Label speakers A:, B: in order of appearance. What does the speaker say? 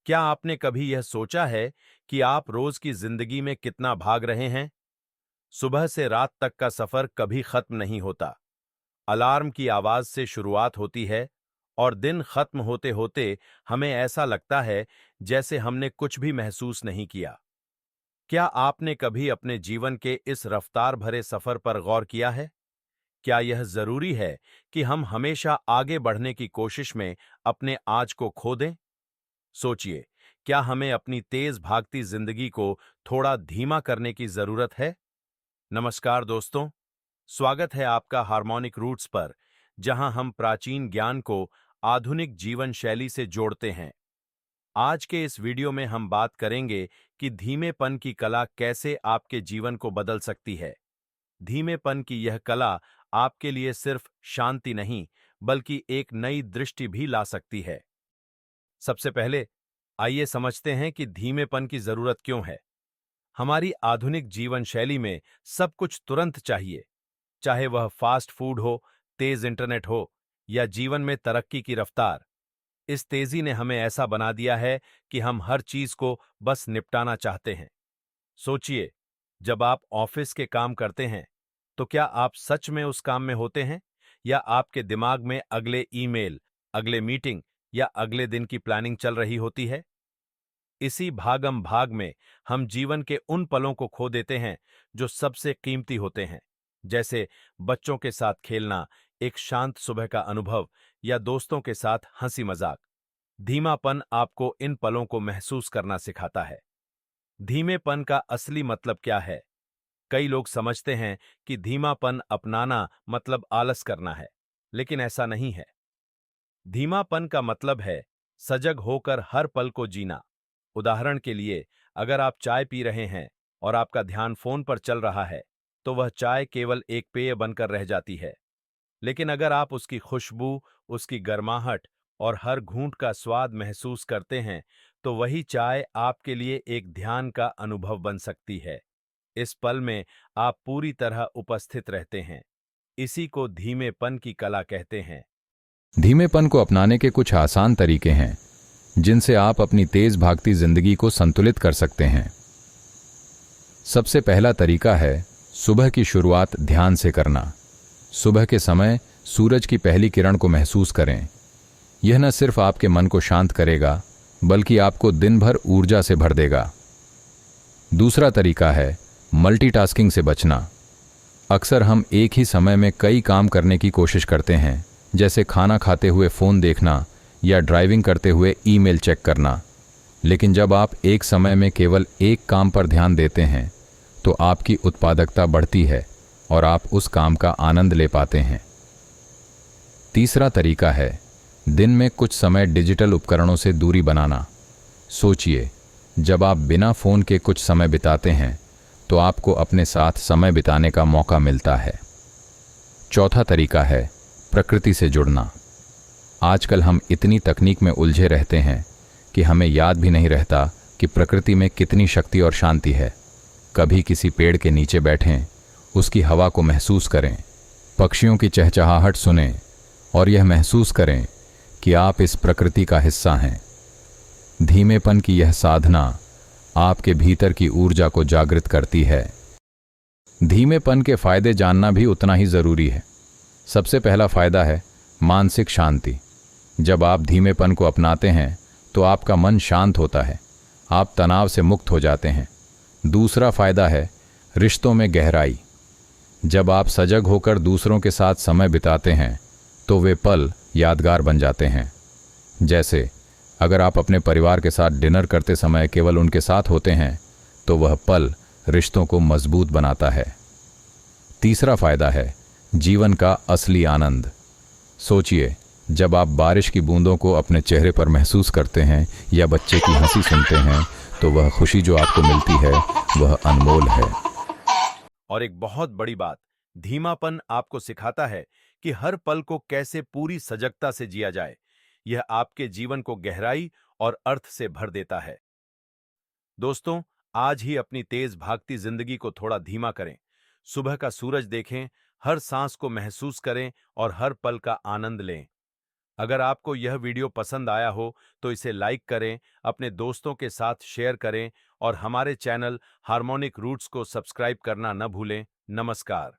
A: क्या आपने कभी यह सोचा है कि आप रोज की जिंदगी में कितना भाग रहे हैं? सुबह से रात तक का सफर कभी खत्म नहीं होता। अलार्म की आवाज से शुरुआत होती है और दिन खत्म होते होते हमें ऐसा लगता है जैसे हमने कुछ भी महसूस नहीं किया। क्या आपने कभी अपने जीवन के इस रफ्तार भरे सफर पर गौर किया है? क्या यह जरूरी है कि हम हमेशा आगे बढ़ने की कोशिश में अपने आज को खो दें? सोचिए, क्या हमें अपनी तेज भागती जिंदगी को थोड़ा धीमा करने की जरूरत है? नमस्कार दोस्तों, स्वागत है आपका हार्मोनिक रूट्स पर, जहां हम प्राचीन ज्ञान को आधुनिक जीवन शैली से जोड़ते हैं। आज के इस वीडियो में हम बात करेंगे कि धीमेपन की कला कैसे आपके जीवन को बदल सकती है। धीमेपन की यह कला आपके लिए सिर्फ शांति नहीं, बल्कि एक नई दृष्टि भी ला सकती है। सबसे पहले आइए समझते हैं कि धीमेपन की जरूरत क्यों है। हमारी आधुनिक जीवन शैली में सब कुछ तुरंत चाहिए, चाहे वह फास्ट फूड हो, तेज इंटरनेट हो या जीवन में तरक्की की रफ्तार। इस तेजी ने हमें ऐसा बना दिया है कि हम हर चीज को बस निपटाना चाहते हैं। सोचिए, जब आप ऑफिस के काम करते हैं, तो क्या आप सच में उस काम में होते हैं, या आपके दिमाग में अगले ईमेल, अगले मीटिंग या अगले दिन की प्लानिंग चल रही होती है? इसी भागम भाग में हम जीवन के उन पलों को खो देते हैं जो सबसे कीमती होते हैं, जैसे बच्चों के साथ खेलना, एक शांत सुबह का अनुभव या दोस्तों के साथ हंसी मजाक। धीमापन आपको इन पलों को महसूस करना सिखाता है। धीमेपन का असली मतलब क्या है? कई लोग समझते हैं कि धीमापन अपनाना मतलब आलस करना है, लेकिन ऐसा नहीं है। धीमापन का मतलब है सजग होकर हर पल को जीना। उदाहरण के लिए, अगर आप चाय पी रहे हैं और आपका ध्यान फोन पर चल रहा है, तो वह चाय केवल एक पेय बनकर रह जाती है। लेकिन अगर आप उसकी खुशबू, उसकी गर्माहट और हर घूंट का स्वाद महसूस करते हैं, तो वही चाय आपके लिए एक ध्यान का अनुभव बन सकती है। इस पल में आप पूरी तरह उपस्थित रहते हैं। इसी को धीमेपन की कला कहते हैं।
B: धीमेपन को अपनाने के कुछ आसान तरीके हैं जिनसे आप अपनी तेज भागती जिंदगी को संतुलित कर सकते हैं। सबसे पहला तरीका है सुबह की शुरुआत ध्यान से करना। सुबह के समय सूरज की पहली किरण को महसूस करें। यह न सिर्फ आपके मन को शांत करेगा, बल्कि आपको दिन भर ऊर्जा से भर देगा। दूसरा तरीका है मल्टीटास्किंग से बचना। अक्सर हम एक ही समय में कई काम करने की कोशिश करते हैं, जैसे खाना खाते हुए फ़ोन देखना या ड्राइविंग करते हुए ईमेल चेक करना। लेकिन जब आप एक समय में केवल एक काम पर ध्यान देते हैं, तो आपकी उत्पादकता बढ़ती है और आप उस काम का आनंद ले पाते हैं। तीसरा तरीका है दिन में कुछ समय डिजिटल उपकरणों से दूरी बनाना। सोचिए, जब आप बिना फ़ोन के कुछ समय बिताते हैं, तो आपको अपने साथ समय बिताने का मौका मिलता है। चौथा तरीका है प्रकृति से जुड़ना। आजकल हम इतनी तकनीक में उलझे रहते हैं कि हमें याद भी नहीं रहता कि प्रकृति में कितनी शक्ति और शांति है। कभी किसी पेड़ के नीचे बैठें, उसकी हवा को महसूस करें, पक्षियों की चहचहाहट सुनें और यह महसूस करें कि आप इस प्रकृति का हिस्सा हैं। धीमेपन की यह साधना आपके भीतर की ऊर्जा को जागृत करती है। धीमेपन के फायदे जानना भी उतना ही जरूरी है। सबसे पहला फायदा है मानसिक शांति। जब आप धीमेपन को अपनाते हैं, तो आपका मन शांत होता है, आप तनाव से मुक्त हो जाते हैं। दूसरा फायदा है रिश्तों में गहराई। जब आप सजग होकर दूसरों के साथ समय बिताते हैं, तो वे पल यादगार बन जाते हैं। जैसे अगर आप अपने परिवार के साथ डिनर करते समय केवल उनके साथ होते हैं, तो वह पल रिश्तों को मजबूत बनाता है। तीसरा फायदा है जीवन का असली आनंद। सोचिए, जब आप बारिश की बूंदों को अपने चेहरे पर महसूस करते हैं या बच्चे की हंसी सुनते हैं, तो वह खुशी जो आपको मिलती है, वह अनमोल है।
A: और एक बहुत बड़ी बात, धीमापन आपको सिखाता है कि हर पल को कैसे पूरी सजगता से जिया जाए। यह आपके जीवन को गहराई और अर्थ से भर देता है। दोस्तों, आज ही अपनी तेज भागती जिंदगी को थोड़ा धीमा करें। सुबह का सूरज देखें, हर सांस को महसूस करें और हर पल का आनंद लें। अगर आपको यह वीडियो पसंद आया हो तो इसे लाइक करें, अपने दोस्तों के साथ शेयर करें और हमारे चैनल हार्मोनिक रूट्स को सब्सक्राइब करना न भूलें। नमस्कार।